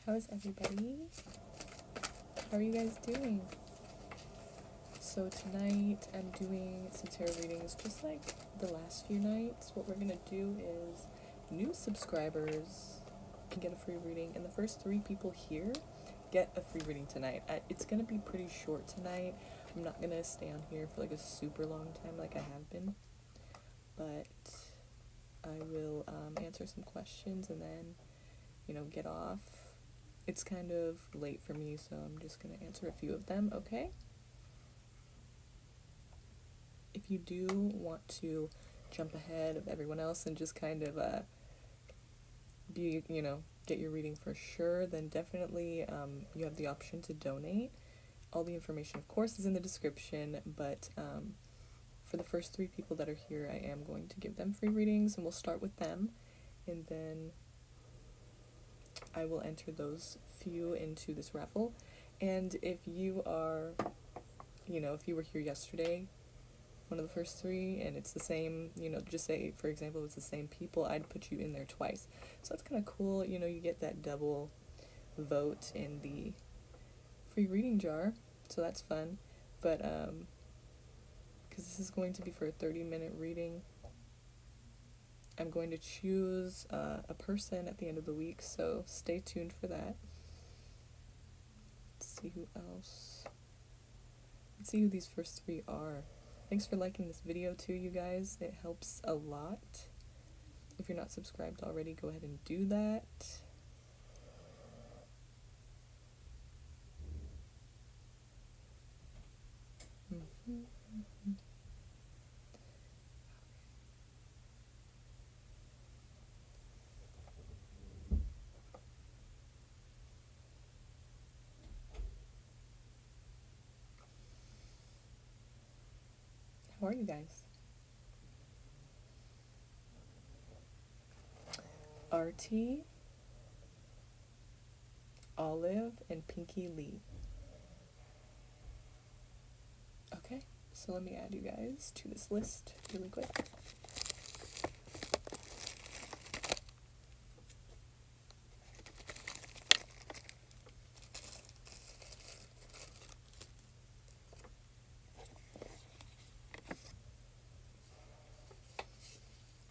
How's everybody? How are you guys doing? So tonight I'm doing some tarot readings just like the last few nights. What we're gonna do is new subscribers can get a free reading, and the first 3 people here get a free reading tonight. It's gonna be pretty short tonight. I'm not gonna stay on here for like a super long time like I have been, but I will answer some questions and then, get off. It's kind of late for me, so I'm just gonna answer a few of them, okay? If you do want to jump ahead of everyone else and just kind of get your reading for sure, then definitely you have the option to donate. All the information, of course, is in the description, but for the first 3 people that are here, I am going to give them free readings, and we'll start with them, and then I will enter those few into this raffle. And if you are, if you were here yesterday, one of the first 3, and it's the same, just say, for example, it's the same people, I'd put you in there twice. So that's kind of cool, you get that double vote in the free reading jar, so that's fun. But, because this is going to be for a 30-minute reading, I'm going to choose a person at the end of the week, so stay tuned for that. Let's see who else. Let's see who these first 3 are. Thanks for liking this video too, you guys. It helps a lot. If you're not subscribed already, go ahead and do that. How are you guys? RT, Olive, and Pinky Lee. Okay, so let me add you guys to this list really quick.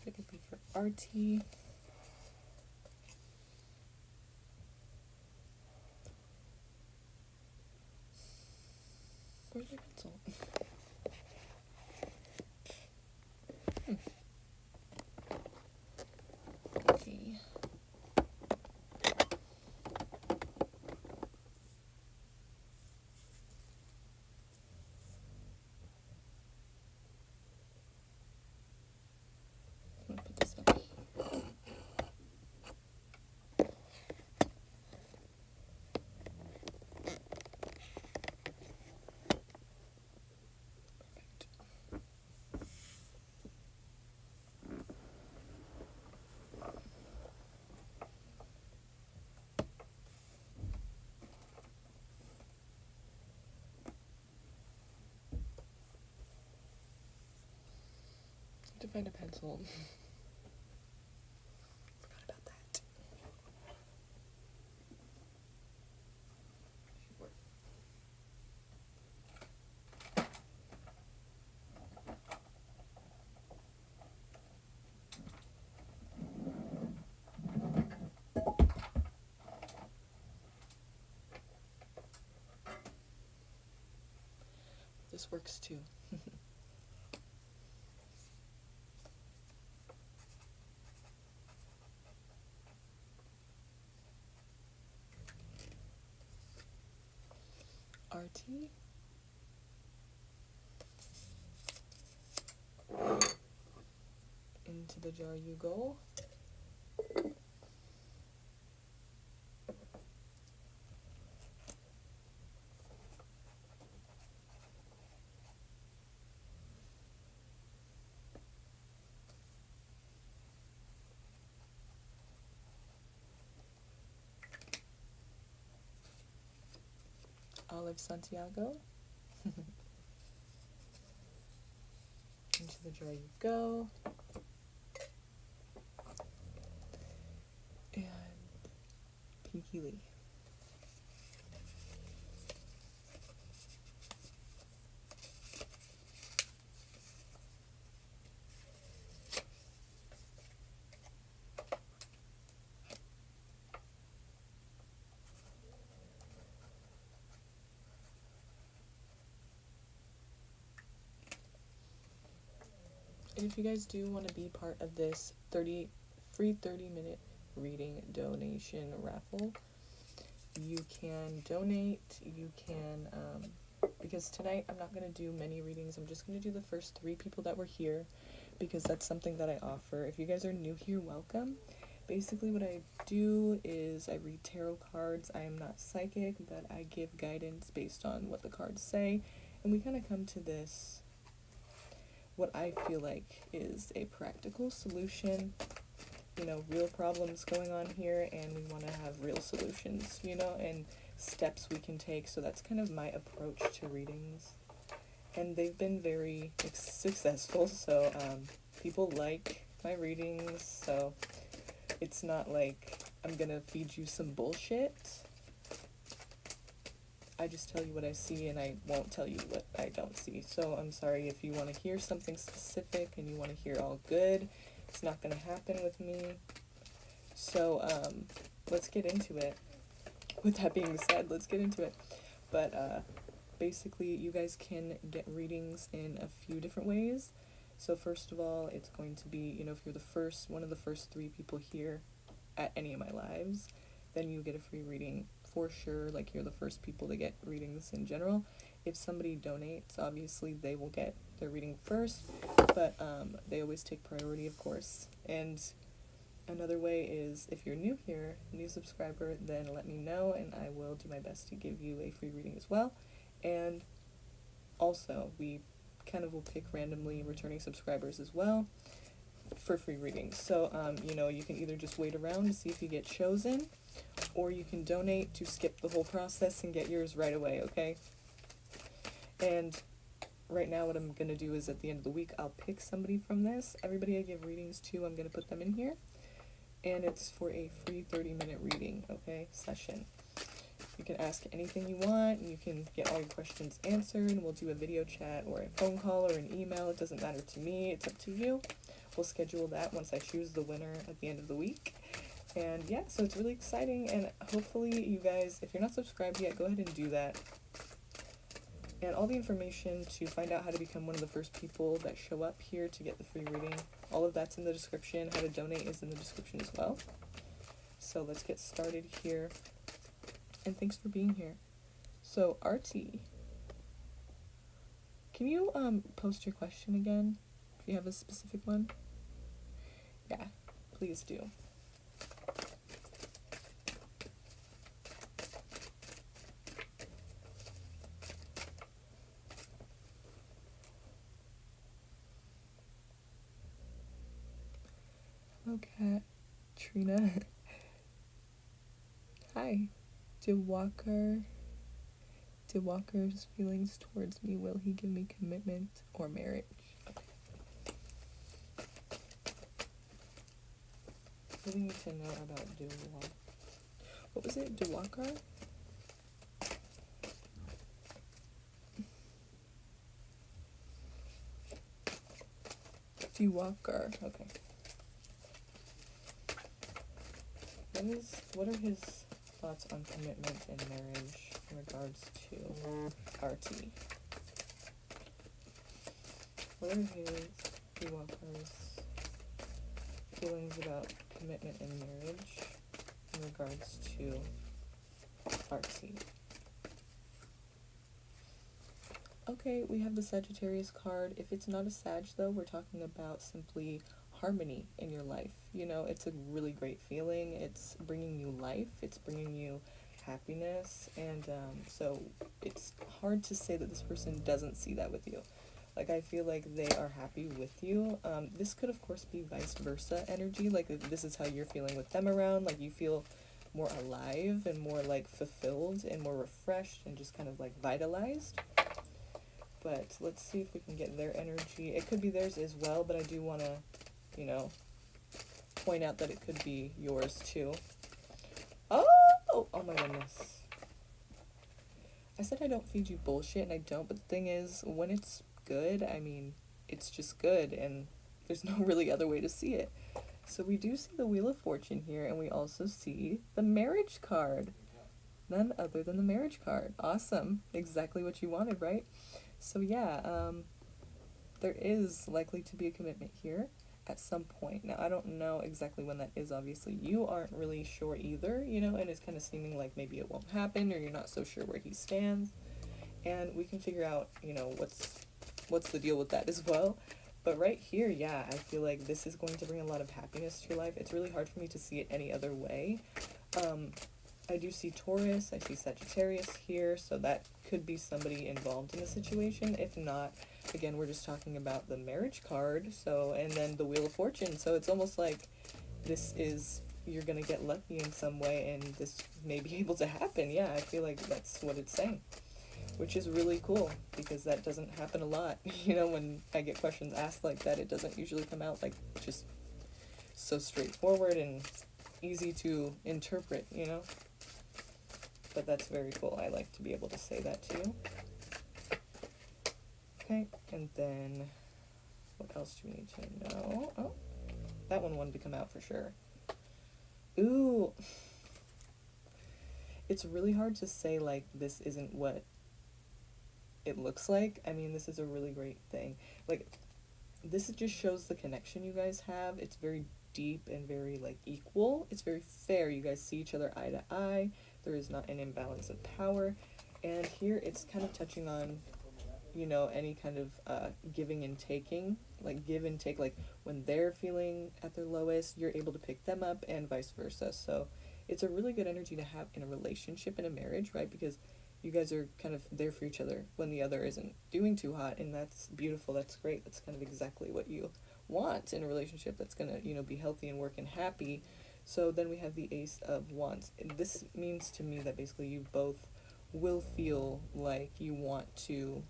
It would be for RT. Where's my pencil? Okay. I'm gonna put this up here. To find a pencil. Forgot about that. This works too. RT. Into the jar you go. Olive Santiago. Into the jar you go. And Pinky Lee. if you guys do want to be part of this free 30-minute reading donation raffle, you can donate. You can, because tonight I'm not going to do many readings. I'm just going to do the first 3 people that were here, because that's something that I offer. If you guys are new here, welcome. Basically what I do is I read tarot cards. I am not psychic, but I give guidance based on what the cards say, and we kind of come to this, what I feel like is a practical solution. You know, real problems going on here, and we want to have real solutions, you know, and steps we can take. So that's kind of my approach to readings, and they've been very successful. So people like my readings, so it's not like I'm gonna feed you some bullshit. I just tell you what I see, and I won't tell you what I don't see. So I'm sorry if you want to hear something specific and you want to hear all good. It's not going to happen with me. So let's get into it. With that being said, let's get into it. But basically, you guys can get readings in a few different ways. So first of all, it's going to be, you know, if you're one of the first 3 people here at any of my lives, then you get a free reading for sure. Like, you're the first people to get readings in general. If somebody donates, obviously they will get their reading first, but they always take priority, of course. And another way is, if you're new here, new subscriber, then let me know and I will do my best to give you a free reading as well. And also, we kind of will pick randomly returning subscribers as well for free readings. So, you know, you can either just wait around to see if you get chosen, or you can donate to skip the whole process and get yours right away, okay? And right now what I'm going to do is, at the end of the week, I'll pick somebody from this. Everybody I give readings to, I'm going to put them in here. And it's for a free 30-minute reading, okay, session. You can ask anything you want, and you can get all your questions answered, and we'll do a video chat or a phone call or an email. It doesn't matter to me. It's up to you. We'll schedule that once I choose the winner at the end of the week. And yeah, so it's really exciting, and hopefully you guys, if you're not subscribed yet, go ahead and do that. And all the information to find out how to become one of the first people that show up here to get the free reading, all of that's in the description. How to donate is in the description as well. So let's get started here. And thanks for being here. So, Artie, can you post your question again, if you have a specific one? Yeah, please do. Okay, Trina. Hi. Did Walker's feelings towards me, will he give me commitment or marriage? Okay. What do you need to know about Dewalker? What was it? Dewalker? Dewalker. Okay. What are his thoughts on commitment and marriage in regards to RT? What are Dewalker's feelings about commitment and marriage in regards to RT? Okay, we have the Sagittarius card. If it's not a Sag, though, we're talking about simply harmony in your life. You know, it's a really great feeling. It's bringing you life. It's bringing you happiness. And so it's hard to say that this person doesn't see that with you. Like, I feel like they are happy with you. This could, of course, be vice versa energy. Like, this is how you're feeling with them around. Like, you feel more alive and more, like, fulfilled and more refreshed and just kind of, like, vitalized. But let's see if we can get their energy. It could be theirs as well, but I do want to, you know, point out that it could be yours too. Oh my goodness. I said I don't feed you bullshit, and I don't, but the thing is, when it's good, I mean, it's just good, and there's no really other way to see it. So we do see the Wheel of Fortune here, and we also see the marriage card. None other than the marriage card. Awesome. Exactly what you wanted, right? So yeah, there is likely to be a commitment here at some point. Now, I don't know exactly when that is, obviously. You aren't really sure either, you know, and it's kind of seeming like maybe it won't happen, or you're not so sure where he stands. And we can figure out, you know, what's the deal with that as well. But right here, yeah, I feel like this is going to bring a lot of happiness to your life. It's really hard for me to see it any other way. I do see Taurus, I see Sagittarius here, so that could be somebody involved in the situation. If not, again, we're just talking about the marriage card, so, and then the Wheel of Fortune, so it's almost like this is, you're gonna get lucky in some way, and this may be able to happen. Yeah, I feel like that's what it's saying, which is really cool, because that doesn't happen a lot. You know, when I get questions asked like that, it doesn't usually come out like just so straightforward and easy to interpret, you know? But that's very cool. I like to be able to say that to you. Okay, and then what else do we need to know? Oh, that one wanted to come out for sure. Ooh. It's really hard to say, like, this isn't what it looks like. I mean, this is a really great thing. Like, this just shows the connection you guys have. It's very deep and very, like, equal. It's very fair. You guys see each other eye to eye. There is not an imbalance of power. And here it's kind of touching on, you know, any kind of giving and taking, like give and take, like when they're feeling at their lowest, you're able to pick them up, and vice versa. So it's a really good energy to have in a relationship, in a marriage, right? Because you guys are kind of there for each other when the other isn't doing too hot, and that's beautiful. That's great. That's kind of exactly what you want in a relationship that's gonna, you know, be healthy and work and happy. So then we have the Ace of Wands. And this means to me that basically you both will feel like you want to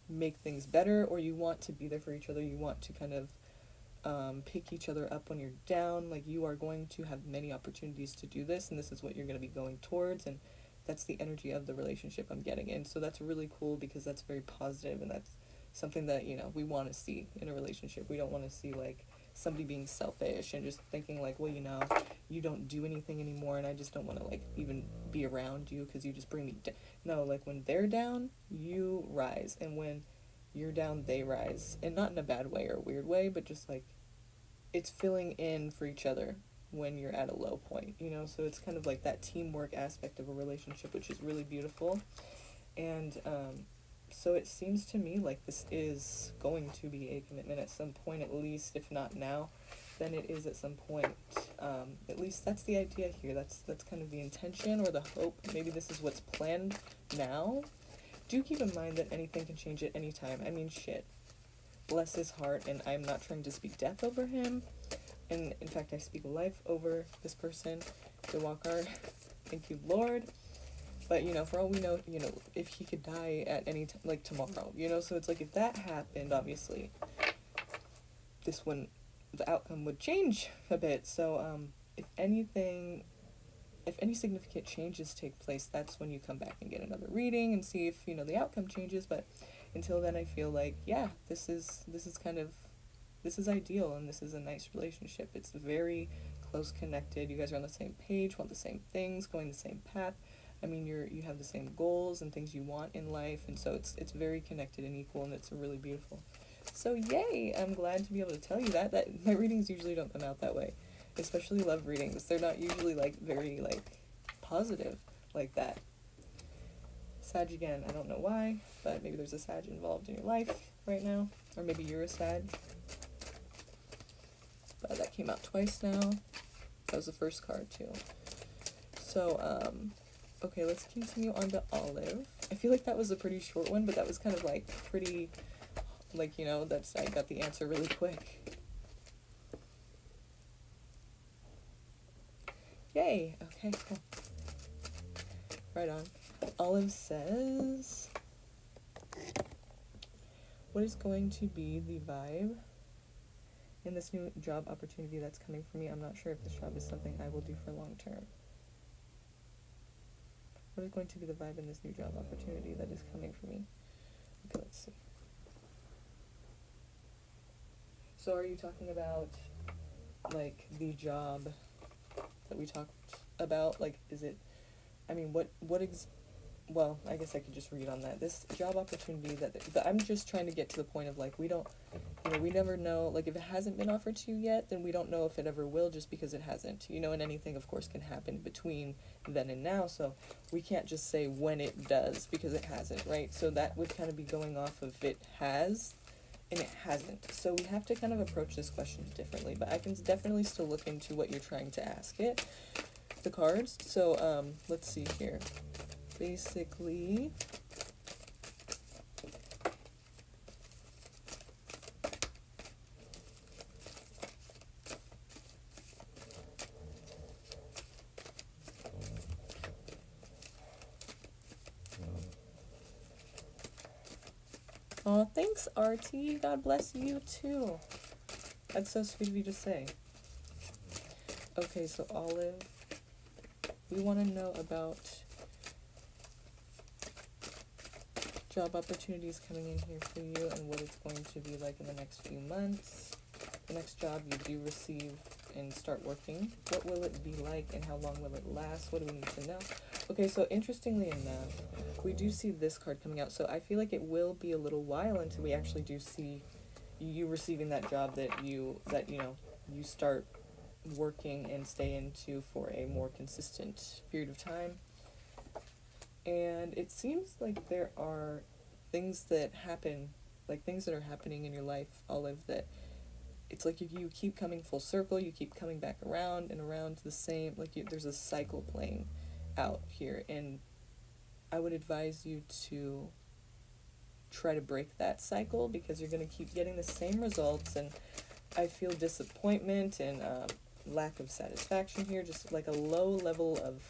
make things better, or you want to be there for each other. You want to kind of pick each other up when you're down. Like, you are going to have many opportunities to do this, and this is what you're going to be going towards, and that's the energy of the relationship I'm getting in. So that's really cool, because that's very positive, and that's something that, you know, we want to see in a relationship. We don't want to see, like, somebody being selfish and just thinking, like, well, you know, you don't do anything anymore, and I just don't want to, like, even be around you because you just bring me down. No, like, when they're down, you rise, and when you're down, they rise. And not in a bad way or a weird way, but just, like, it's filling in for each other when you're at a low point, you know? So it's kind of like that teamwork aspect of a relationship, which is really beautiful. And so it seems to me like this is going to be a commitment at some point, at least. If not now, then it is at some point. At least that's the idea here. That's kind of the intention or the hope. Maybe this is what's planned now. Do keep in mind that anything can change at any time. I mean, shit. Bless his heart, and I'm not trying to speak death over him. And in fact, I speak life over this person. The Walker, thank you, Lord. But, you know, for all we know, you know, if he could die at any time, like tomorrow, you know, so it's like if that happened, obviously, this wouldn't, the outcome would change a bit. So, if anything, if any significant changes take place, that's when you come back and get another reading and see if, you know, the outcome changes. But until then, I feel like, yeah, this is ideal, and this is a nice relationship. It's very close connected. You guys are on the same page, want the same things, going the same path. I mean, you have the same goals and things you want in life, and so it's very connected and equal, and it's really beautiful. So yay! I'm glad to be able to tell you that my readings usually don't come out that way, especially love readings. They're not usually like very like positive like that. Sag again, I don't know why, but maybe there's a Sag involved in your life right now, or maybe you're a Sag. But that came out twice now. That was the first card too. So okay, let's continue on to Olive. I feel like that was a pretty short one, but that was kind of like pretty, like, you know, I got the answer really quick. Yay! Okay, cool. Right on. Olive says, what is going to be the vibe in this new job opportunity that's coming for me? I'm not sure if this job is something I will do for long term. What is going to be the vibe in this new job opportunity that is coming for me? Okay, let's see. So are you talking about, like, the job that we talked about? Like, is it, I mean, what well, I guess I could just read on that. This job opportunity that I'm just trying to get to the point of, like, we don't, we never know, like, if it hasn't been offered to you yet, then we don't know if it ever will just because it hasn't, and anything, of course, can happen between then and now, so we can't just say when it does because it hasn't, right? So that would kind of be going off of it has and it hasn't. So we have to kind of approach this question differently, but I can definitely still look into what you're trying to ask it, the cards. So, let's see here. Basically, oh, thanks, RT. God bless you too. That's so sweet of you to say. Okay, so Olive, we want to know about job opportunities coming in here for you and what it's going to be like in the next few months. The next job you do receive and start working, what will it be like and how long will it last? What do we need to know? Okay, so interestingly enough, we do see this card coming out, so I feel like it will be a little while until we actually do see you receiving that job that you start working and stay into for a more consistent period of time. And it seems like there are things that happen, like things that are happening in your life, Olive, that it's like you keep coming full circle, you keep coming back around and around to the same, like there's a cycle playing out here, and I would advise you to try to break that cycle because you're going to keep getting the same results, and I feel disappointment and lack of satisfaction here, just like a low level of,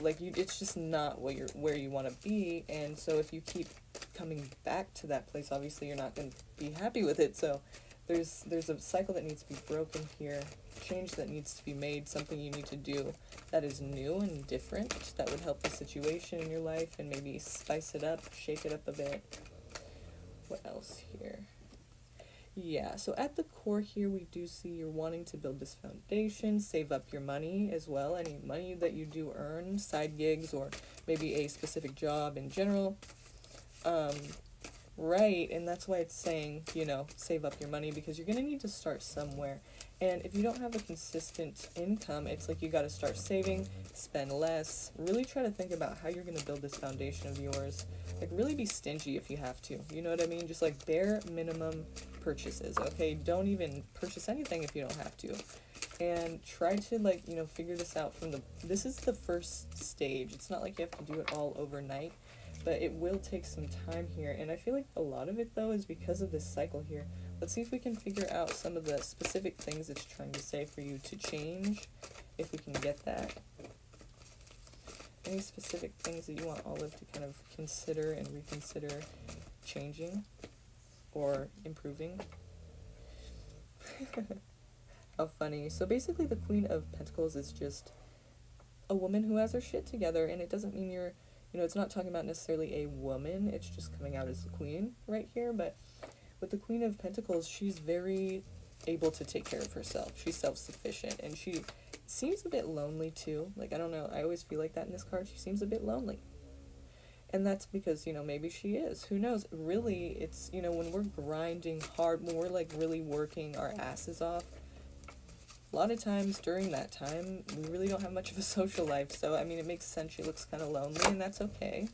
like, it's just not where you want to be, and so if you keep coming back to that place, obviously you're not going to be happy with it, so there's a cycle that needs to be broken here, change that needs to be made, something you need to do that is new and different, that would help the situation in your life and maybe spice it up, shake it up a bit. What else here? Yeah, so at the core here, we do see you're wanting to build this foundation, save up your money as well, any money that you do earn, side gigs, or maybe a specific job in general. Right, and that's why it's saying, save up your money, because you're going to need to start somewhere. And if you don't have a consistent income, it's like you got to start saving, spend less, really try to think about how you're going to build this foundation of yours. Like, really be stingy if you have to, you know what I mean? Just like bare minimum purchases, okay? Don't even purchase anything if you don't have to. And try to, figure this out this is the first stage. It's not like you have to do it all overnight, but it will take some time here, and I feel like a lot of it, though, is because of this cycle here. Let's see if we can figure out some of the specific things it's trying to say for you to change, if we can get that. Any specific things that you want Olive to kind of consider and reconsider changing or improving? How funny. So basically the Queen of Pentacles is just a woman who has her shit together, and it doesn't mean you're, it's not talking about necessarily a woman, it's just coming out as the queen right here, but with the Queen of Pentacles, she's very able to take care of herself. She's self-sufficient, and she seems a bit lonely too. Like, I don't know, I always feel like that in this card. She seems a bit lonely. And that's because, maybe she is. Who knows? Really, it's, when we're grinding hard, when we're, like, really working our asses off, a lot of times during that time, we really don't have much of a social life. So, I mean, it makes sense she looks kind of lonely, and that's okay.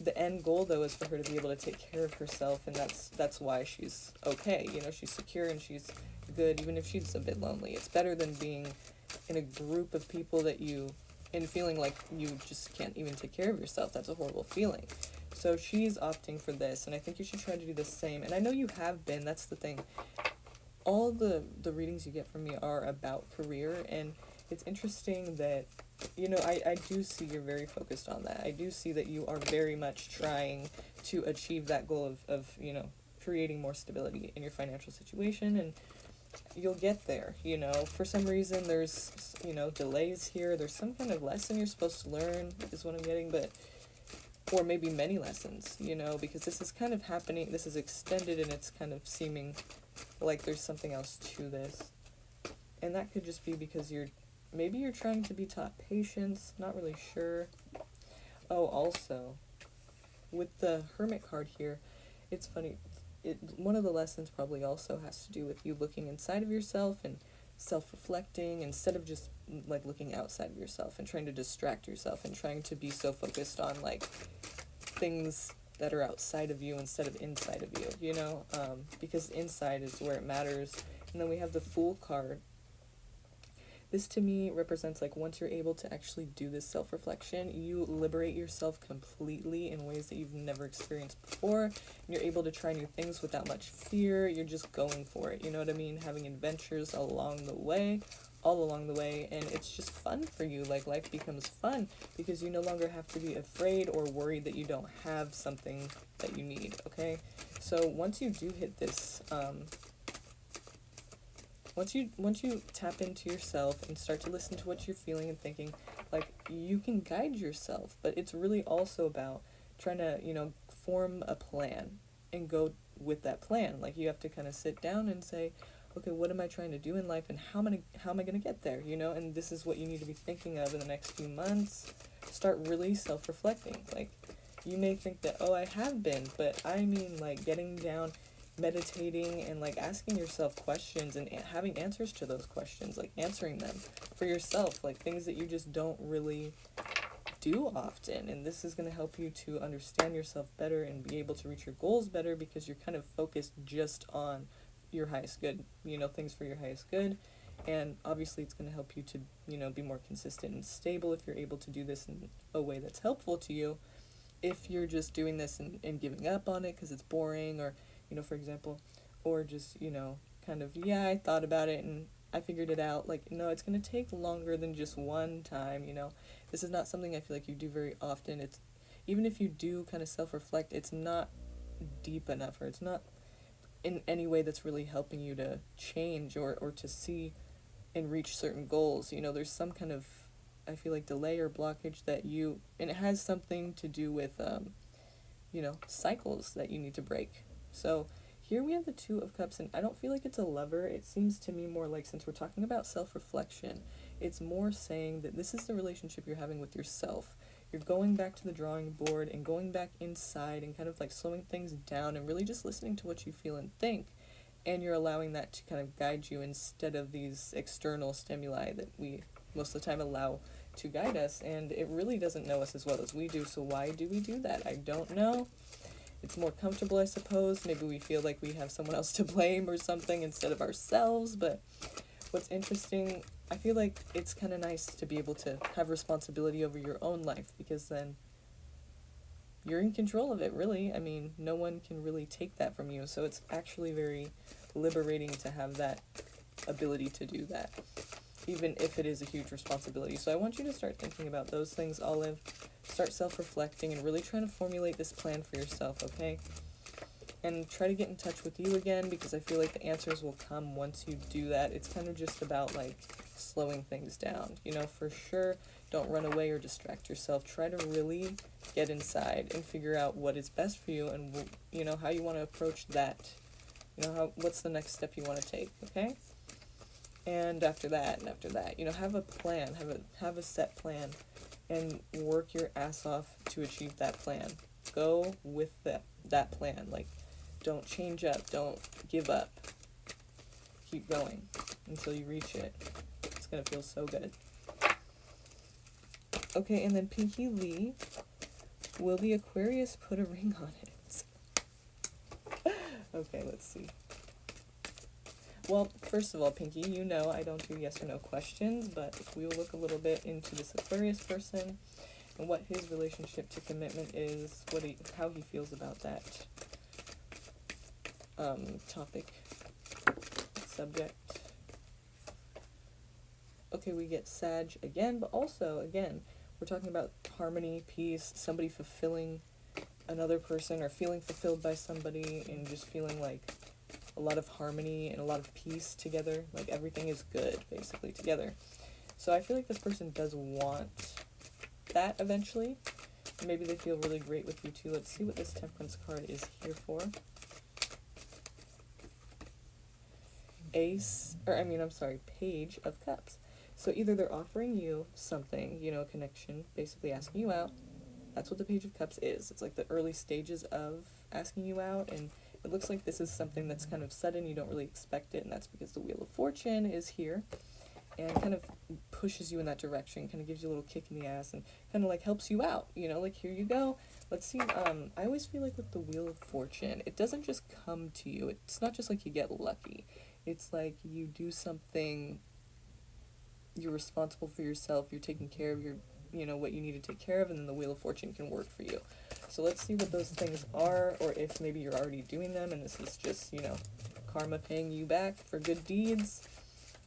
The end goal, though, is for her to be able to take care of herself, and that's why she's okay. She's secure and she's good, even if she's a bit lonely. It's better than being in a group of people and feeling like you just can't even take care of yourself. That's a horrible feeling. So she's opting for this, and I think you should try to do the same. And I know you have been. That's the thing. All the readings you get from me are about career, and it's interesting that, I do see you're very focused on that. I do see that you are very much trying to achieve that goal of creating more stability in your financial situation, and you'll get there. For some reason there's, delays here. There's some kind of lesson you're supposed to learn is what I'm getting, or maybe many lessons, because this is kind of happening, this is extended, and it's kind of seeming like there's something else to this. And that could just be because maybe you're trying to be taught patience, not really sure. Oh, also, with the Hermit card here, it's funny. One of the lessons probably also has to do with you looking inside of yourself and self-reflecting instead of just like looking outside of yourself and trying to distract yourself and trying to be so focused on like things that are outside of you instead of inside of you, you know, because inside is where it matters. And then we have the Fool card. This to me represents like once you're able to actually do this self-reflection, you liberate yourself completely in ways that you've never experienced before. And you're able to try new things without much fear. You're just going for it, you know what I mean? Having adventures along the way, all along the way, and it's just fun for you. Like life becomes fun because you no longer have to be afraid or worried that you don't have something that you need, okay? So once you do hit this, once you tap into yourself and start to listen to what you're feeling and thinking, like you can guide yourself, but it's really also about trying to, you know, form a plan and go with that plan. Like you have to kind of sit down and say, okay, what am I trying to do in life and how am I going to get there, you know? And this is what you need to be thinking of in the next few months. Start really self-reflecting. Like you may think that, oh, I have been, but I mean like getting down, meditating and like asking yourself questions and having answers to those questions, like answering them for yourself, like things that you just don't really do often. And this is going to help you to understand yourself better and be able to reach your goals better because you're kind of focused just on your highest good, you know, things for your highest good. And obviously it's going to help you to, you know, be more consistent and stable if you're able to do this in a way that's helpful to you. If you're just doing this and giving up on it because it's boring, or you know, for example, or just, you know, kind of, yeah, I thought about it and I figured it out. Like, no, it's going to take longer than just one time, you know. This is not something I feel like you do very often. It's, even if you do kind of self-reflect, it's not deep enough, or it's not in any way that's really helping you to change or to see and reach certain goals. You know, there's some kind of, I feel like, delay or blockage that you, and it has something to do with, you know, cycles that you need to break. So here we have the Two of Cups, and I don't feel like it's a lover. It seems to me more like, since we're talking about self-reflection, it's more saying that this is the relationship you're having with yourself. You're going back to the drawing board and going back inside and kind of like slowing things down and really just listening to what you feel and think. And you're allowing that to kind of guide you instead of these external stimuli that we most of the time allow to guide us. And it really doesn't know us as well as we do. So why do we do that? I don't know. It's more comfortable, I suppose. Maybe we feel like we have someone else to blame or something instead of ourselves. But what's interesting, I feel like it's kind of nice to be able to have responsibility over your own life, because then you're in control of it, really. I mean, no one can really take that from you. So it's actually very liberating to have that ability to do that, even if it is a huge responsibility. So I want you to start thinking about those things, Olive. Start self-reflecting and really trying to formulate this plan for yourself, okay? And try to get in touch with you again, because I feel like the answers will come once you do that. It's kind of just about, like, slowing things down. You know, for sure, don't run away or distract yourself. Try to really get inside and figure out what is best for you and, you know, how you want to approach that. You know, what's the next step you want to take, okay? And after that, you know, have a plan, have a set plan, and work your ass off to achieve that plan. Go with that plan. Like, don't change up, don't give up. Keep going until you reach it. It's gonna feel so good. Okay, and then Pinky Lee, will the Aquarius put a ring on it? Okay, let's see. Well, first of all, Pinky, you know I don't do yes or no questions, but we will look a little bit into this Aquarius person and what his relationship to commitment is, how he feels about that topic, subject. Okay, we get Sag again, but also, again, we're talking about harmony, peace, somebody fulfilling another person or feeling fulfilled by somebody and just feeling like a lot of harmony and a lot of peace together. Like everything is good, basically, together. So I feel like this person does want that eventually. Maybe they feel really great with you too. Let's see what this Temperance card is here for. Page of Cups. So either they're offering you something, you know, a connection, basically asking you out, That's what the Page of Cups is. It's like the early stages of asking you out, and it looks like this is something that's kind of sudden, you don't really expect it, and that's because the Wheel of Fortune is here and kind of pushes you in that direction, kind of gives you a little kick in the ass and kind of like helps you out, you know, like here you go. Let's see, I always feel like with the Wheel of Fortune, it doesn't just come to you. It's not just like you get lucky. It's like you do something, you're responsible for yourself, you're taking care of your, you know, what you need to take care of, and then the Wheel of Fortune can work for you. So let's see what those things are, or if maybe you're already doing them and this is just, you know, karma paying you back for good deeds.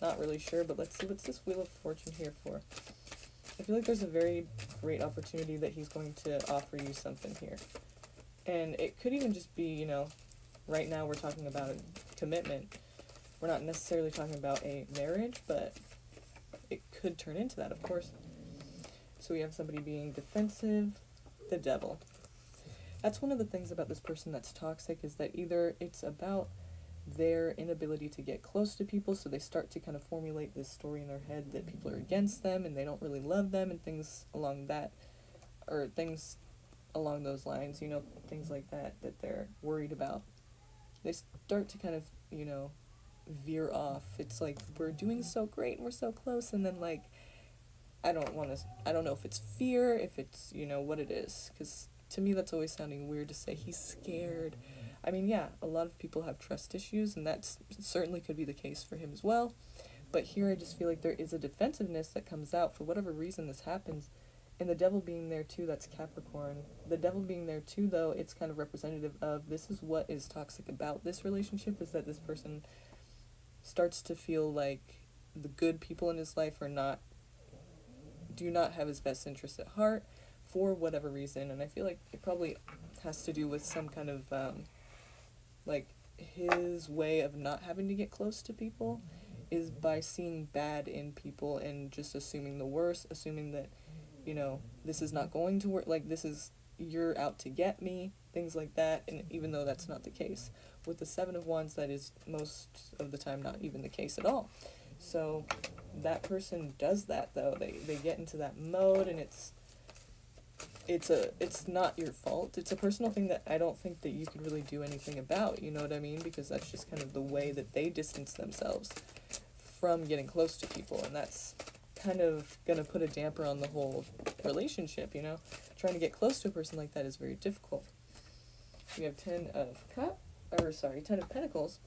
Not really sure, but let's see, what's this Wheel of Fortune here for? I feel like there's a very great opportunity that he's going to offer you something here. And it could even just be, you know, right now we're talking about a commitment. We're not necessarily talking about a marriage, but it could turn into that, of course. So we have somebody being defensive, the Devil. That's one of the things about this person that's toxic, is that either it's about their inability to get close to people, so they start to kind of formulate this story in their head that people are against them and they don't really love them and things along that, or things along those lines, you know, things like that they're worried about. They start to kind of, you know, veer off. It's like, we're doing so great and we're so close, and then like, I don't know if it's fear, if it's, you know, what it is, because to me that's always sounding weird to say he's scared. I mean, yeah, a lot of people have trust issues, and that certainly could be the case for him as well. But here I just feel like there is a defensiveness that comes out for whatever reason this happens. And the Devil being there too, that's Capricorn. The Devil being there too, though, it's kind of representative of this is what is toxic about this relationship, is that this person starts to feel like the good people in his life do not have his best interest at heart for whatever reason. And I feel like it probably has to do with some kind of like his way of not having to get close to people is by seeing bad in people and just assuming the worst, assuming that, you know, this is not going to work, like this is, you're out to get me, things like that. And even though that's not the case with the Seven of Wands, that is most of the time not even the case at all. So that person does that, though. They get into that mode, and it's not your fault. It's a personal thing that I don't think that you could really do anything about, you know what I mean? Because that's just kind of the way that they distance themselves from getting close to people, and that's kind of going to put a damper on the whole relationship, you know? Trying to get close to a person like that is very difficult. We have Ten of Pentacles,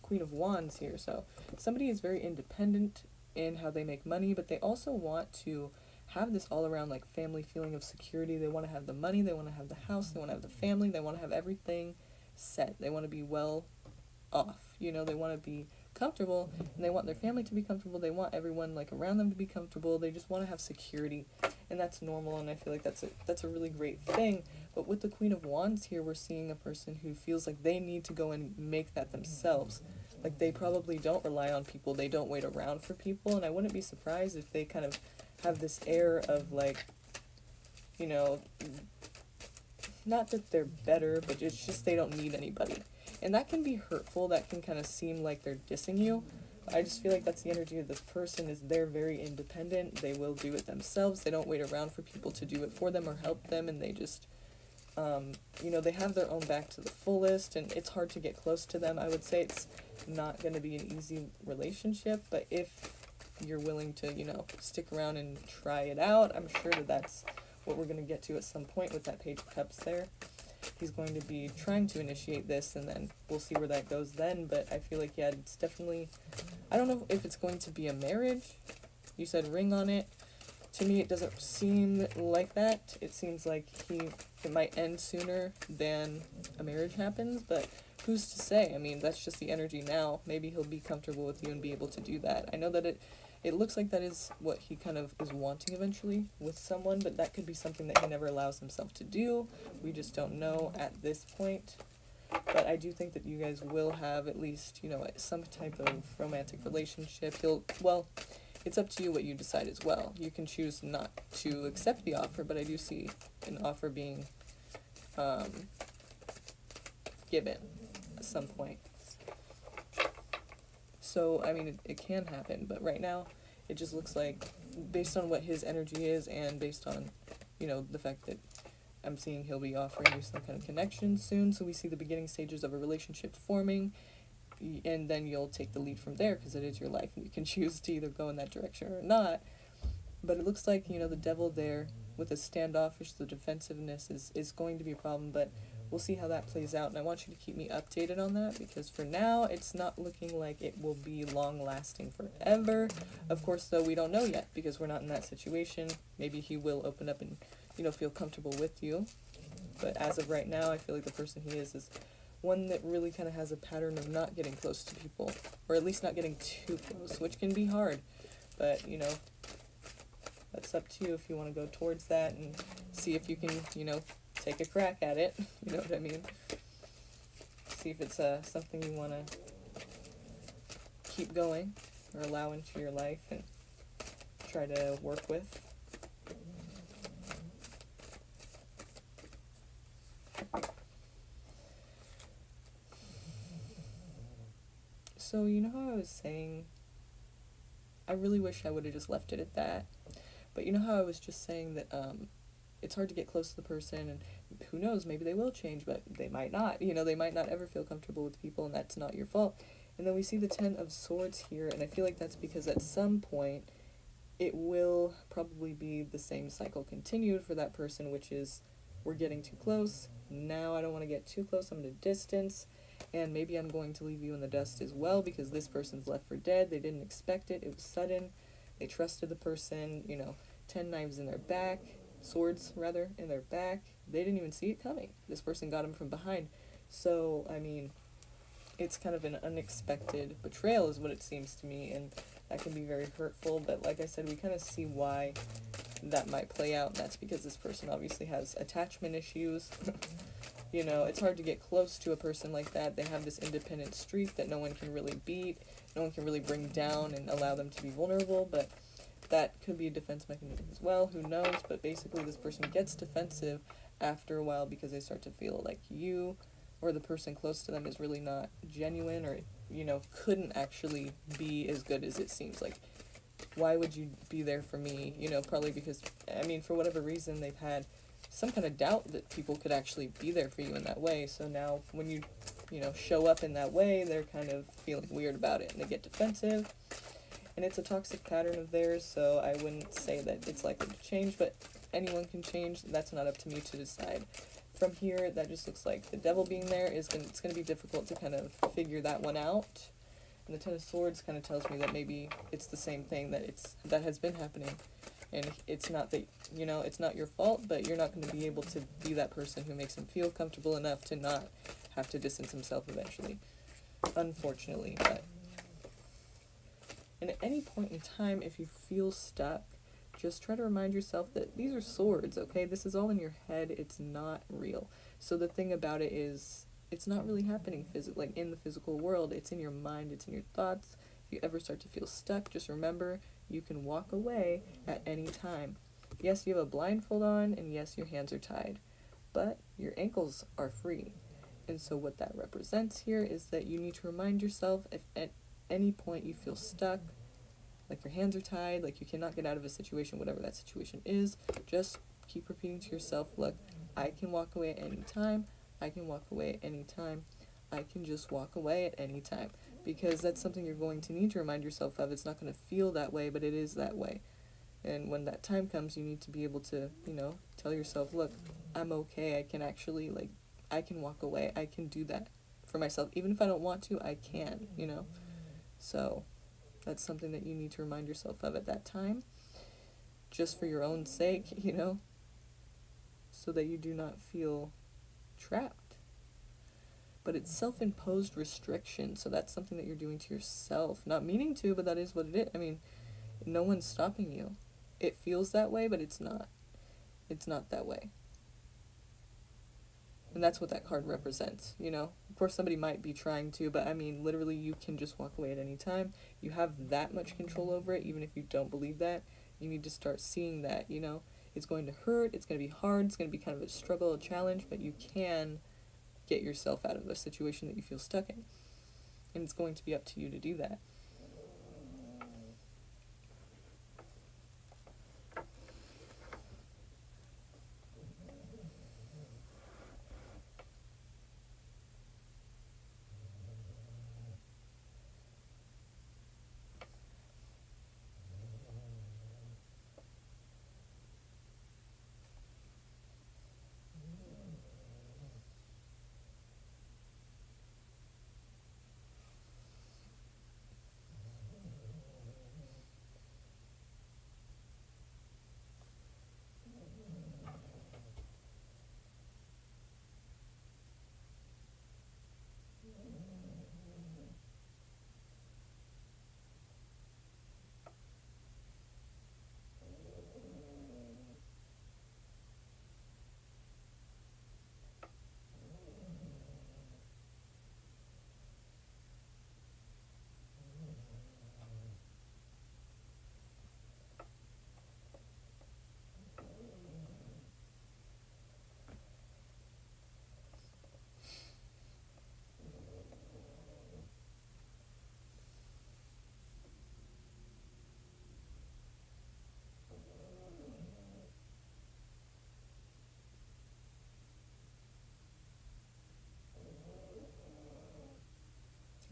Queen of Wands here. So somebody is very independent in how they make money, but they also want to have this all around like family feeling of security. They want to have the money, they want to have the house, they want to have the family, they want to have everything set. They want to be well off, you know, they want to be comfortable, and they want their family to be comfortable. They want everyone like around them to be comfortable. They just want to have security, and that's normal, and I feel like that's a really great thing. But with the Queen of Wands here, we're seeing a person who feels like they need to go and make that themselves. Like they probably don't rely on people, they don't wait around for people, and I wouldn't be surprised if they kind of have this air of like, you know, not that they're better, but it's just they don't need anybody. And that can be hurtful, that can kind of seem like they're dissing you. I just feel like that's the energy of this person, is they're very independent, they will do it themselves, they don't wait around for people to do it for them or help them, and they just, you know, they have their own back to the fullest, and it's hard to get close to them. I would say it's not going to be an easy relationship, but if you're willing to, you know, stick around and try it out, I'm sure that that's what we're going to get to at some point with that Page of Cups there. He's going to be trying to initiate this, and then we'll see where that goes then, but I feel like, yeah, it's definitely, I don't know if it's going to be a marriage. You said ring on it. To me, it doesn't seem like that. It seems like it might end sooner than a marriage happens, but who's to say? I mean, that's just the energy now. Maybe he'll be comfortable with you and be able to do that. I know that it looks like that is what he kind of is wanting eventually with someone, but that could be something that he never allows himself to do. We just don't know at this point. But I do think that you guys will have at least, you know, some type of romantic relationship. It's up to you what you decide as well. You can choose not to accept the offer, but I do see an offer being given at some point. So, I mean, it can happen, but right now, it just looks like, based on what his energy is and based on the fact that I'm seeing he'll be offering you some kind of connection soon. So we see the beginning stages of a relationship forming, and then you'll take the lead from there because it is your life and you can choose to either go in that direction or not. But it looks like, the devil there with the standoffish, the defensiveness is going to be a problem, but we'll see how that plays out. And I want you to keep me updated on that because for now, it's not looking like it will be long-lasting forever. Of course, though, we don't know yet because we're not in that situation. Maybe he will open up and, feel comfortable with you. But as of right now, I feel like the person he is one that really kind of has a pattern of not getting close to people, or at least not getting too close, which can be hard. But, that's up to you if you want to go towards that and see if you can, take a crack at it. You know what I mean? See if it's something you want to keep going or allow into your life and try to work with. So, how I was saying, I really wish I would have just left it at that. But how I was just saying that it's hard to get close to the person, and who knows, maybe they will change, but they might not. They might not ever feel comfortable with people, and that's not your fault. And then we see the 10 of Swords here, and I feel like that's because at some point it will probably be the same cycle continued for that person, which is we're getting too close. Now I don't want to get too close. I'm going to distance. And maybe I'm going to leave you in the dust as well because this person's left for dead. They didn't expect it. It was sudden. They trusted the person, 10 knives in their back, swords rather, in their back. They didn't even see it coming. This person got him from behind. So, it's kind of an unexpected betrayal is what it seems to me, and that can be very hurtful. But like I said, we kind of see why that might play out, and that's because this person obviously has attachment issues. It's hard to get close to a person like that. They have this independent streak that no one can really beat, no one can really bring down and allow them to be vulnerable, but that could be a defense mechanism as well, who knows. But basically this person gets defensive after a while because they start to feel like you or the person close to them is really not genuine or, couldn't actually be as good as it seems. Like, why would you be there for me? Probably because, for whatever reason, they've had some kind of doubt that people could actually be there for you in that way. So now when you, show up in that way, they're kind of feeling weird about it and they get defensive. And it's a toxic pattern of theirs, so I wouldn't say that it's likely to change, but anyone can change. That's not up to me to decide. From here, that just looks like the devil being there it's going to be difficult to kind of figure that one out. And the 10 of Swords kind of tells me that maybe it's the same thing that has been happening. And it's not that, it's not your fault, but you're not going to be able to be that person who makes him feel comfortable enough to not have to distance himself eventually. Unfortunately, but. And at any point in time, if you feel stuck, just try to remind yourself that these are swords, okay? This is all in your head. It's not real. So the thing about it is, it's not really happening in the physical world. It's in your mind. It's in your thoughts. If you ever start to feel stuck, just remember you can walk away at any time. Yes, you have a blindfold on, and yes, your hands are tied, but your ankles are free. And so what that represents here is that you need to remind yourself if at any point you feel stuck, like your hands are tied, like you cannot get out of a situation, whatever that situation is, just keep repeating to yourself, look, I can walk away at any time. I can walk away at any time. I can just walk away at any time. Because that's something you're going to need to remind yourself of. It's not going to feel that way, but it is that way. And when that time comes, you need to be able to, tell yourself, look, I'm okay. I can actually, I can walk away. I can do that for myself. Even if I don't want to, I can, So that's something that you need to remind yourself of at that time. Just for your own sake, so that you do not feel trapped. But it's self-imposed restriction, so that's something that you're doing to yourself. Not meaning to, but that is what it is. No one's stopping you. It feels that way, but it's not. It's not that way. And that's what that card represents, Of course, somebody might be trying to, but literally you can just walk away at any time. You have that much control over it, even if you don't believe that. You need to start seeing that, It's going to hurt, it's going to be hard, it's going to be kind of a struggle, a challenge, but you can get yourself out of a situation that you feel stuck in. And it's going to be up to you to do that.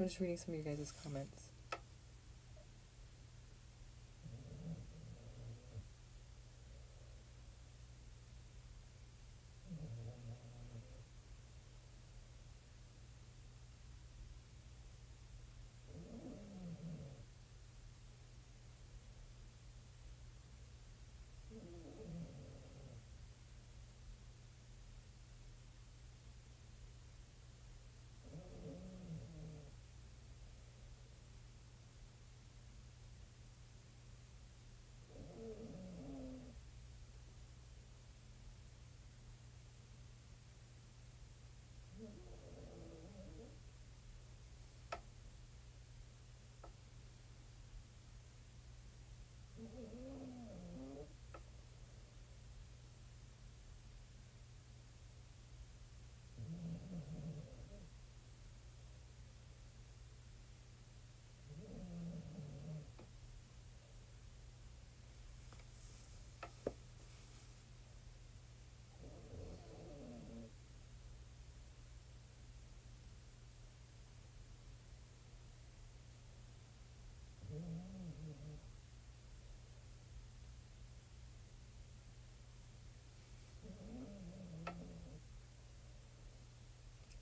I'm just reading some of your guys' comments.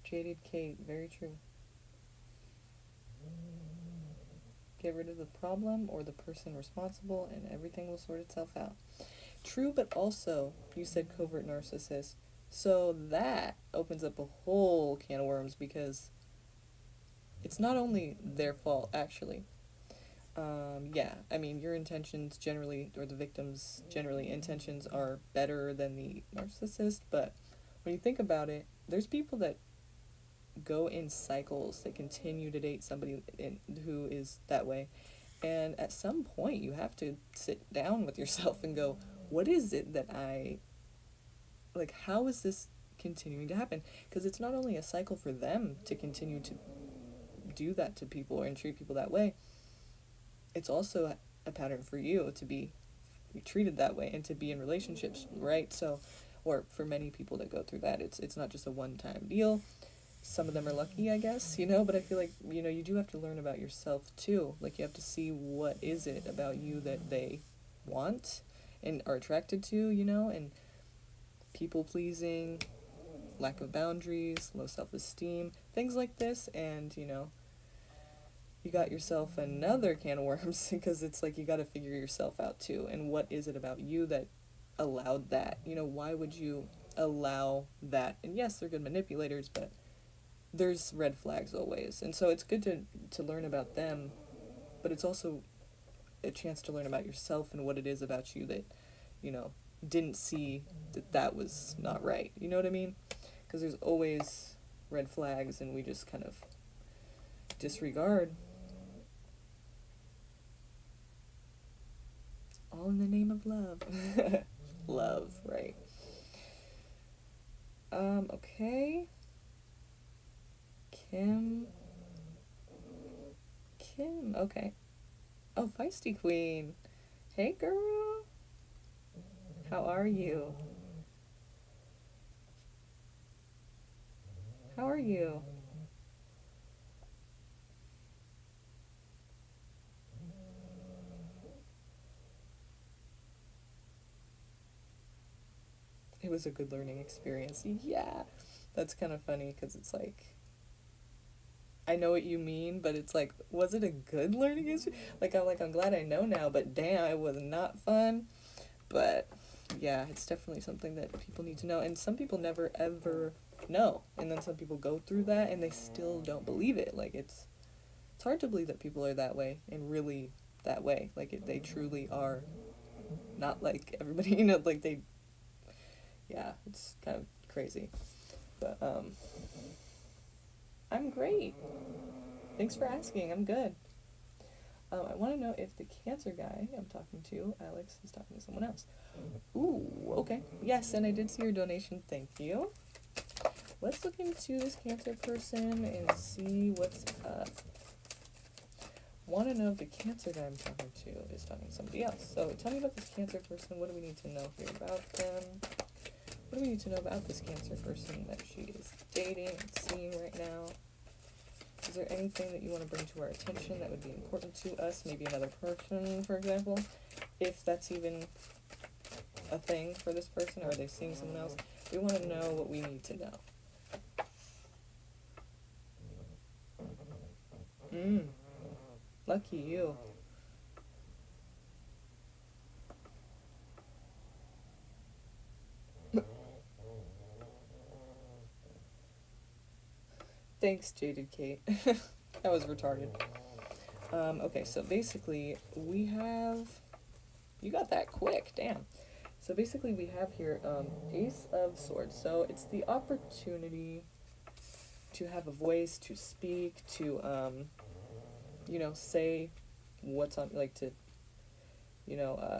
Jaded Kate, very true. Get rid of the problem or the person responsible and everything will sort itself out. True, but also, you said covert narcissist. So that opens up a whole can of worms because it's not only their fault, actually. Yeah, I mean, your intentions generally, or the victim's generally intentions are better than the narcissist, but when you think about it, there's people that go in cycles. They continue to date somebody who is that way. And at some point, you have to sit down with yourself and go, what is it that like, how is this continuing to happen? Because it's not only a cycle for them to continue to do that to people and treat people that way, it's also a pattern for you to be treated that way and to be in relationships, right? So, or for many people that go through that, it's not just a one-time deal. Some of them are lucky, I guess, but I feel like, you do have to learn about yourself too. Like, you have to see what is it about you that they want and are attracted to, and people-pleasing, lack of boundaries, low self-esteem, things like this, and, you got yourself another can of worms because it's like you got to figure yourself out too. And what is it about you that allowed that? Why would you allow that? And yes, they're good manipulators, but there's red flags always. And so it's good to learn about them, but it's also a chance to learn about yourself and what it is about you that, didn't see that was not right. You know what I mean? Because there's always red flags and we just kind of disregard. All in the name of love. Love, right. Okay. Kim, okay. Oh, Feisty Queen. Hey, girl. How are you? How are you? It was a good learning experience. Yeah. That's kind of funny because it's like, I know what you mean, but it's like, was it a good learning experience? I'm glad I know now, but damn, it was not fun. But yeah, it's definitely something that people need to know. And some people never ever know. And then some people go through that and they still don't believe it. Like, it's hard to believe that people are that way and really that way. Like, they truly are not like everybody, yeah, it's kind of crazy. But, I'm great. Thanks for asking. I'm good. I want to know if the Cancer guy I'm talking to, Alex, is talking to someone else. Ooh, okay. Yes, and I did see your donation. Thank you. Let's look into this Cancer person and see what's up. Want to know if the Cancer guy I'm talking to is talking to somebody else. So tell me about this Cancer person. What do we need to know here about them? What do we need to know about this Cancer person that she is dating and seeing right now? Is there anything that you want to bring to our attention that would be important to us? Maybe another person, for example, if that's even a thing for this person, or are they seeing someone else? We want to know what we need to know. Lucky you. Thanks, Jaded Kate. That was retarded. Okay, so basically we have... You got that quick, damn. So basically we have here Ace of Swords. So it's the opportunity to have a voice, to speak, to, say what's on, like to,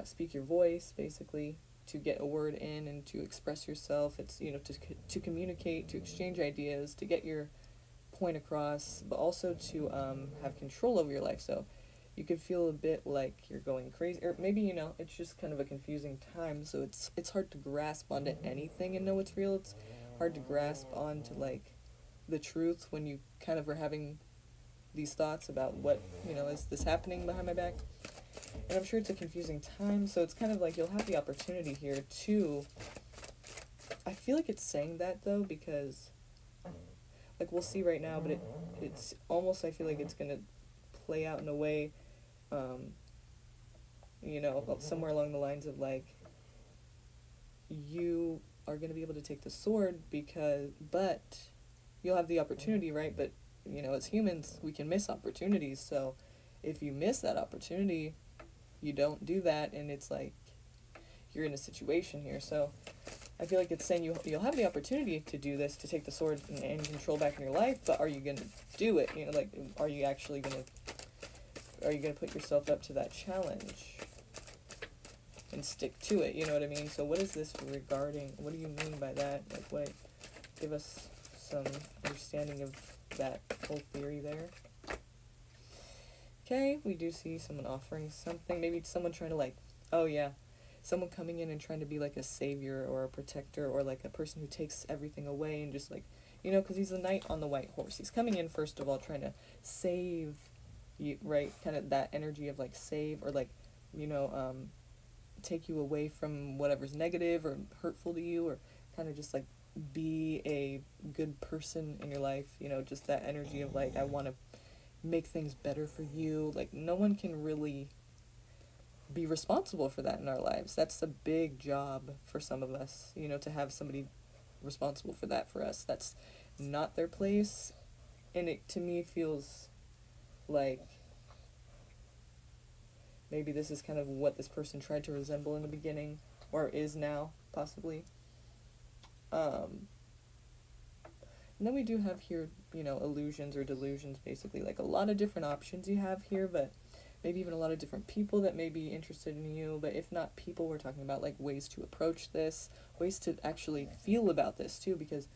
speak your voice, basically, to get a word in and to express yourself. It's, to communicate, to exchange ideas, to get your point across, but also to have control over your life. So you could feel a bit like you're going crazy, or maybe it's just kind of a confusing time, so it's hard to grasp onto anything and know what's real. It's hard to grasp onto like the truth when you kind of are having these thoughts about what is this happening behind my back. And I'm sure it's a confusing time, so it's kind of like you'll have the opportunity here to... I feel like it's saying that though, because like we'll see right now, but it's almost, I feel like it's gonna play out in a way, somewhere along the lines of like, you are gonna be able to take the sword but you'll have the opportunity, right? But as humans, we can miss opportunities. So if you miss that opportunity, you don't do that, and it's like you're in a situation here. So I feel like it's saying you'll have the opportunity to do this, to take the sword and control back in your life, but are you going to do it? Are you actually going to put yourself up to that challenge and stick to it? You know what I mean? So what is this regarding? What do you mean by that? Like, give us some understanding of that whole theory there. Okay, we do see someone offering something. Maybe someone trying to someone coming in and trying to be like a savior or a protector, or like a person who takes everything away and just like, because he's a knight on the white horse. He's coming in, first of all, trying to save you, right? Kind of that energy of like save, or like, take you away from whatever's negative or hurtful to you, or kind of just like be a good person in your life, just that energy of like, I want to make things better for you. Like, no one can really be responsible for that in our lives. That's a big job for some of us, to have somebody responsible for that for us. That's not their place, and it to me feels like maybe this is kind of what this person tried to resemble in the beginning, or is now, possibly. And then we do have here, illusions or delusions, basically, like a lot of different options you have here, but maybe even a lot of different people that may be interested in you. But if not people, we're talking about like ways to approach this, ways to actually feel about this too, because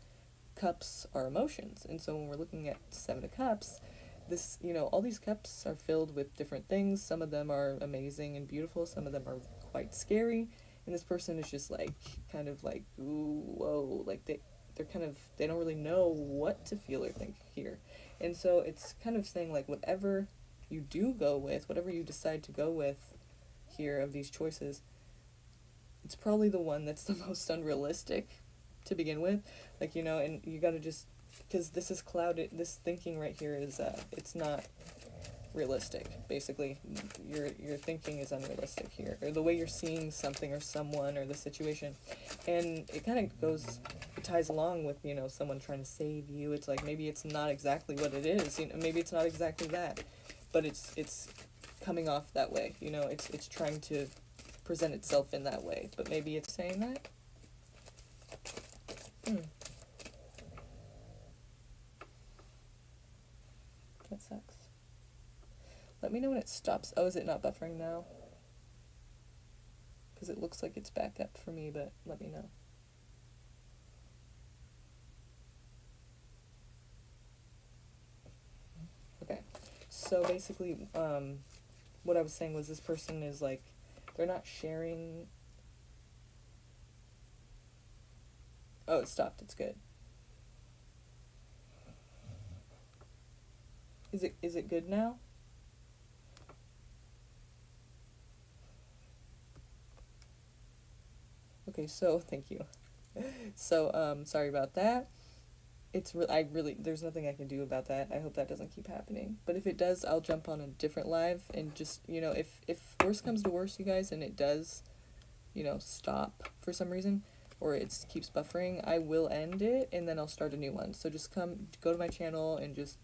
cups are emotions. And so when we're looking at Seven of Cups, this, all these cups are filled with different things. Some of them are amazing and beautiful. Some of them are quite scary. And this person is just like, kind of like, ooh, whoa, like they don't really know what to feel or think here. And so it's kind of saying like, whatever you do go with, whatever you decide to go with here of these choices, it's probably the one that's the most unrealistic to begin with. Like, and you gotta just, because this is clouded, this thinking right here is, it's not realistic, basically. Your thinking is unrealistic here, or the way you're seeing something or someone or the situation. And it kind of ties along with, someone trying to save you. It's like, maybe it's not exactly what it is, maybe it's not exactly that, but it's coming off that way, it's trying to present itself in that way, but maybe it's saying that. That sucks. Let me know when it stops. Oh, is it not buffering now? Because it looks like it's back up for me, but let me know. Okay. So basically, what I was saying was this person is like, they're not sharing. Oh, it stopped. It's good. Is it good now? Okay, so thank you. So, sorry about that. I really, there's nothing I can do about that. I hope that doesn't keep happening. But if it does, I'll jump on a different live and just, if worse comes to worse, you guys, and it does, stop for some reason, or it keeps buffering, I will end it and then I'll start a new one. So just go to my channel and just,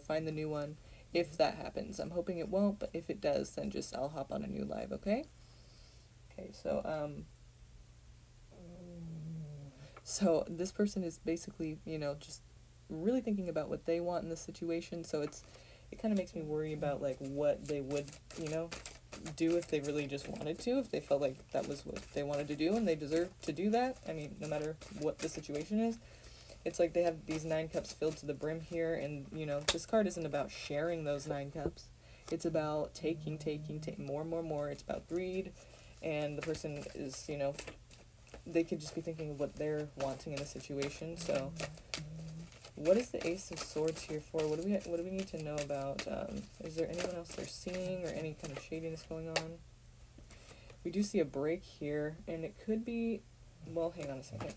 find the new one if that happens. I'm hoping it won't, but if it does, then just I'll hop on a new live, okay? Okay, so this person is basically, just really thinking about what they want in this situation. So it kind of makes me worry about like what they would, do if they really just wanted to, if they felt like that was what they wanted to do and they deserve to do that. I mean, no matter what the situation is. It's like they have these 9 cups filled to the brim here, and, this card isn't about sharing those 9 cups. It's about taking more. It's about greed, and the person is, they could just be thinking of what they're wanting in a situation. So what is the Ace of Swords here for? What do we need to know about? Is there anyone else they're seeing, or any kind of shadiness going on? We do see a break here, and it could be, well, hang on a second.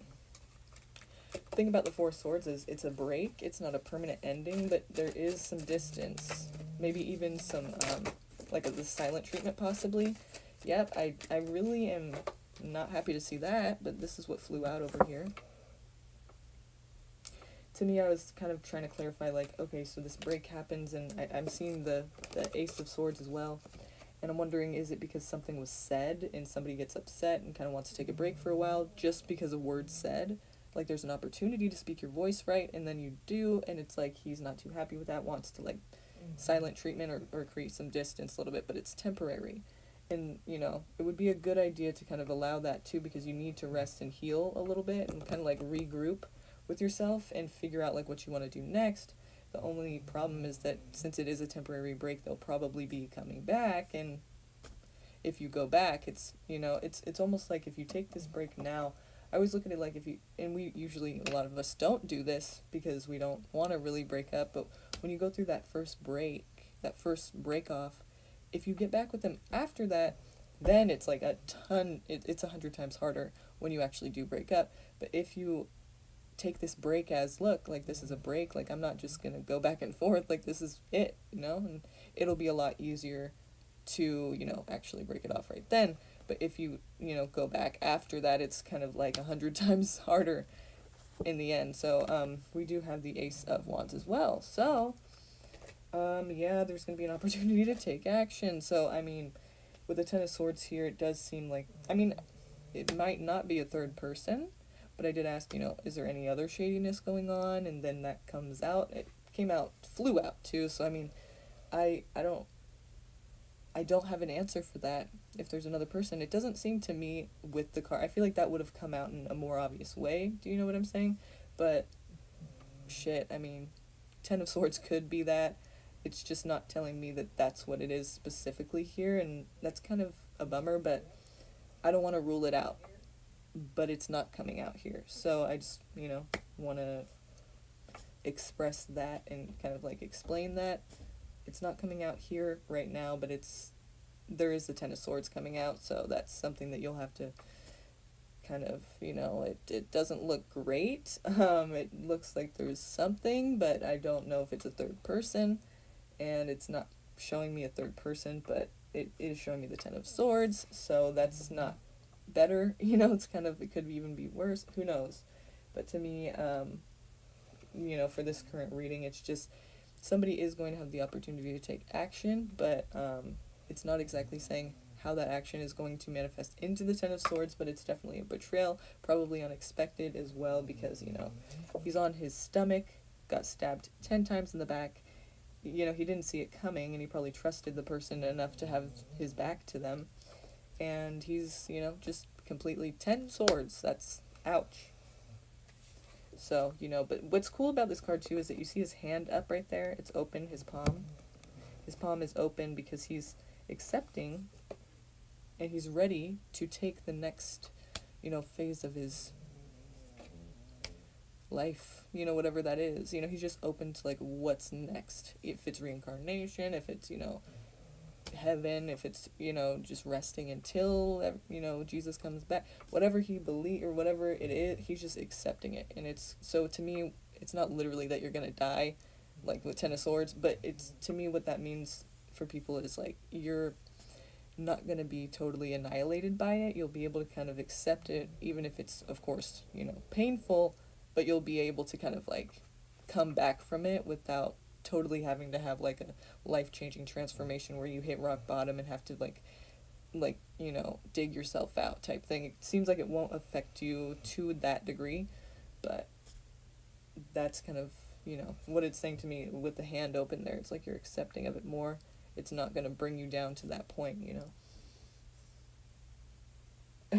The thing about the Four of Swords is it's a break. It's not a permanent ending, but there is some distance. Maybe even some, like the silent treatment possibly. Yep, I really am not happy to see that, but this is what flew out over here. To me, I was kind of trying to clarify, like, okay, so this break happens, and I'm seeing the Ace of Swords as well, and I'm wondering, is it because something was said, and somebody gets upset and kind of wants to take a break for a while, just because of words said? Like, there's an opportunity to speak your voice right, and then you do, and it's like he's not too happy with that, wants to, like, silent treatment or create some distance a little bit, but it's temporary. And, it would be a good idea to kind of allow that, too, because you need to rest and heal a little bit and kind of, like, regroup with yourself and figure out, like, what you want to do next. The only problem is that since it is a temporary break, they'll probably be coming back, and if you go back, it's, it's almost like if you take this break now, I always look at it like and we usually, a lot of us don't do this because we don't want to really break up, but when you go through that first break off, if you get back with them after that, then it's like it's 100 times harder when you actually do break up. But if you take this break as, look, like, this is a break, like, I'm not just gonna go back and forth, like, this is it, and it'll be a lot easier to, actually break it off right then. But if you, go back after that, it's kind of like 100 times harder in the end. So, we do have the Ace of Wands as well. So, yeah, there's going to be an opportunity to take action. So, I mean, with the Ten of Swords here, it does seem like, I mean, it might not be a third person, but I did ask, is there any other shadiness going on? And then that comes out. It flew out too. So, I mean, I don't have an answer for that. If there's another person, it doesn't seem to me with the card. I feel like that would have come out in a more obvious way. Do you know what I'm saying? But shit, I mean, Ten of Swords could be that. It's just not telling me that that's what it is specifically here, and that's kind of a bummer, but I don't want to rule it out. But it's not coming out here. So I just, want to express that and kind of like explain that. It's not coming out here right now, but there is the Ten of Swords coming out, so that's something that you'll have to kind of, it doesn't look great. It looks like there's something, but I don't know if it's a third person, and it's not showing me a third person, but it is showing me the Ten of Swords, so that's not better, it's kind of, it could even be worse, who knows. But to me, for this current reading, it's just somebody is going to have the opportunity to take action, but it's not exactly saying how that action is going to manifest into the Ten of Swords, but it's definitely a betrayal, probably unexpected as well, because, he's on his stomach, got stabbed 10 times in the back, he didn't see it coming, and he probably trusted the person enough to have his back to them, and he's, just completely 10 swords, that's, ouch. So, but what's cool about this card, too, is that you see his hand up right there. It's open, his palm. His palm is open because he's accepting, and he's ready to take the next, phase of his life, you know, whatever that is. You know, he's just open to like what's next. If it's reincarnation, if it's, you know, heaven, if it's, you know, just resting until, you know, Jesus comes back, whatever he believes or whatever it is, he's just accepting it. And it's, so to me, it's not literally that you're gonna die like with Ten of Swords, but it's, to me, what that means for people is like you're not gonna be totally annihilated by it. You'll be able to kind of accept it, even if it's, of course, you know, painful, but you'll be able to kind of like come back from it without totally having to have like a life-changing transformation where you hit rock bottom and have to like, you know, dig yourself out type thing. It seems like it won't affect you to that degree, but that's kind of, you know, what it's saying to me with the hand open there. It's like you're accepting of it more. It's not going to bring you down to that point, you know.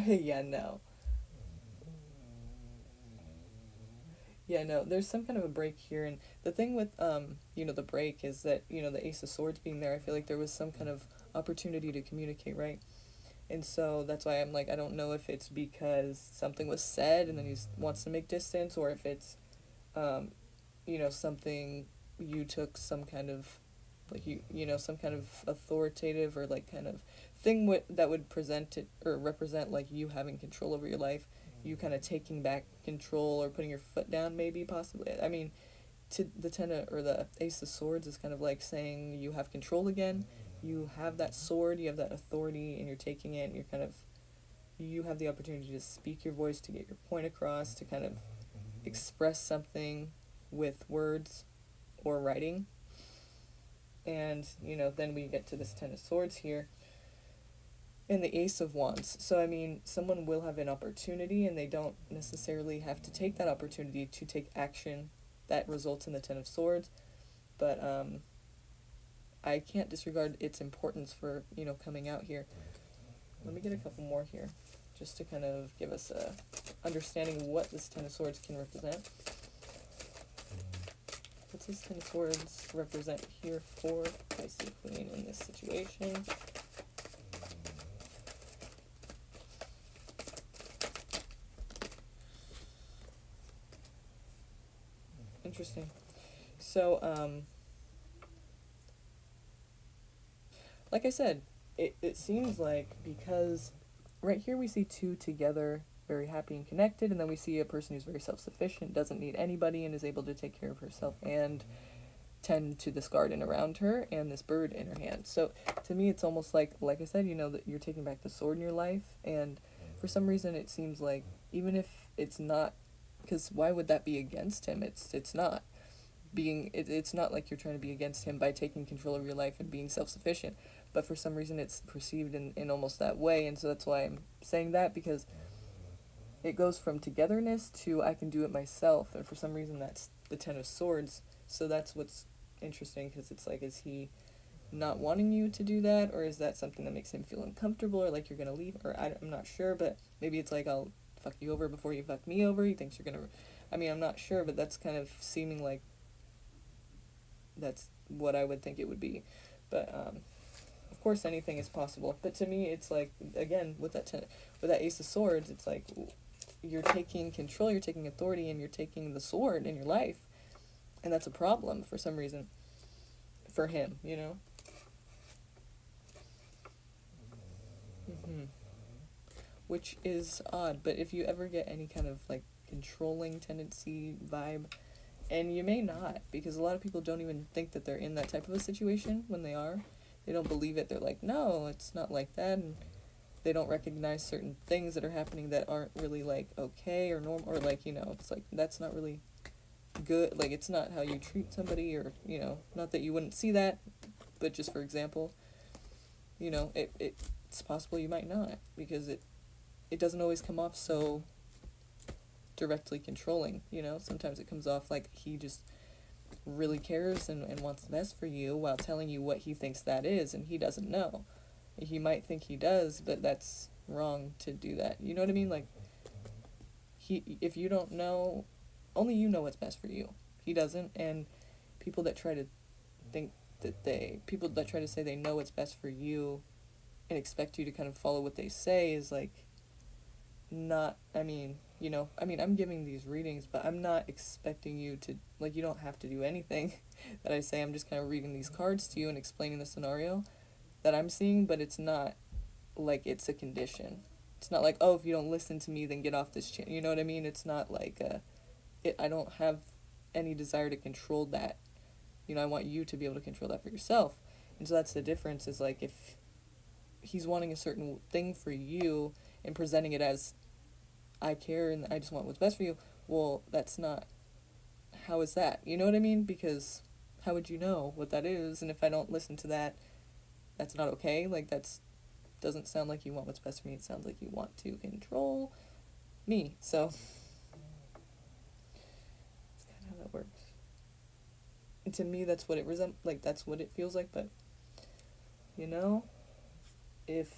Yeah, no. Yeah, no, there's some kind of a break here, and the thing with, you know, the break is that, you know, the Ace of Swords being there, I feel like there was some kind of opportunity to communicate, right? And so that's why I'm like, I don't know if it's because something was said and then he wants to make distance, or if it's, you know, something you took some kind of, like, you know, some kind of authoritative or, like, kind of thing that would present it or represent, like, you having control over your life, you kind of taking back control or putting your foot down, maybe, possibly. I mean, to the or the Ace of Swords is kind of like saying you have control again, you have that sword, you have that authority, and you're taking it, and you're kind of, you have the opportunity to speak your voice, to get your point across, to kind of express something with words or writing. And, you know, then we get to this Ten of Swords here and the Ace of Wands. So, I mean, someone will have an opportunity and they don't necessarily have to take that opportunity to take action that results in the Ten of Swords. But I can't disregard its importance for, you know, coming out here. Let me get a couple more here just to kind of give us a understanding what this Ten of Swords can represent. What's this Ten of Swords represent here for Pisces Queen in this situation? Interesting. So, like I said, it seems like, because right here we see two together, very happy and connected, and then we see a person who's very self-sufficient, doesn't need anybody, and is able to take care of herself and tend to this garden around her and this bird in her hand. So to me, it's almost like I said, you know, that you're taking back the sword in your life, and for some reason it seems like, even if it's not, because why would that be against him? It's not being, it's not like you're trying to be against him by taking control of your life and being self-sufficient, but for some reason it's perceived in almost that way. And so that's why I'm saying that, because it goes from togetherness to I can do it myself, and for some reason that's the Ten of Swords. So that's what's interesting, because it's like, is he not wanting you to do that, or is that something that makes him feel uncomfortable, or like you're gonna leave, or I'm not sure, but maybe it's like, I'll fuck you over before you fuck me over. He thinks you're gonna, I mean, I'm not sure, but that's kind of seeming like that's what I would think it would be. But of course anything is possible, but to me it's like, again, with that with that Ace of Swords, it's like you're taking control, you're taking authority, and you're taking the sword in your life, and that's a problem for some reason for him, you know. Which is odd, but if you ever get any kind of like controlling tendency vibe, and you may not, because a lot of people don't even think that they're in that type of a situation when they are. They don't believe it. They're like, no, it's not like that, and they don't recognize certain things that are happening that aren't really like okay or normal, or like, you know, it's like, that's not really good, like it's not how you treat somebody, or, you know, not that you wouldn't see that, but just for example, you know, it's possible you might not, because it doesn't always come off so directly controlling, you know. Sometimes it comes off like he just really cares and wants the best for you while telling you what he thinks that is, and he doesn't know. He might think he does, but that's wrong to do that, you know what I mean? Like, if you don't know, only you know what's best for you. He doesn't, and people that try to say they know what's best for you and expect you to kind of follow what they say is like not, I mean, I'm giving these readings, but I'm not expecting you to, like, you don't have to do anything that I say. I'm just kind of reading these cards to you and explaining the scenario that I'm seeing, but it's not like it's a condition. It's not like, oh, if you don't listen to me, then get off this channel. You know what I mean? It's not like, I don't have any desire to control that. I want you to be able to control that for yourself. And so that's the difference, is like, if he's wanting a certain thing for you and presenting it as, I care and I just want what's best for you, well, that's not, how is that? You know what I mean? Because how would you know what that is? And if I don't listen to that, that's not okay. Like, that's doesn't sound like you want what's best for me. It sounds like you want to control me. So that's kind of how that works. And to me, that's what it that's what it feels like. But if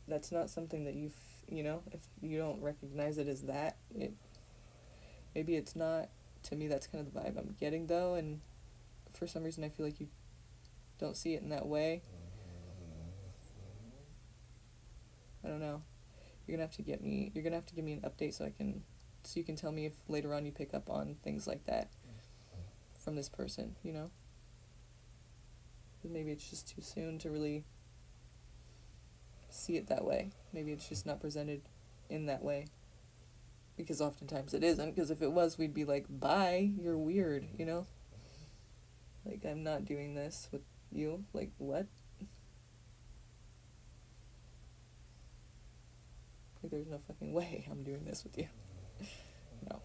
that's not something that if you don't recognize it as that, maybe it's not. To me, that's kind of the vibe I'm getting, though, and for some reason I feel like you don't see it in that way. I don't know. You're gonna have to give me an update so you can tell me if later on you pick up on things like that from this person, Maybe it's just too soon to really see it that way. Maybe it's just not presented in that way. Because oftentimes it isn't, because if it was, we'd be like, bye, you're weird, Like, I'm not doing this with you. Like, what? Like, there's no fucking way I'm doing this with you. No.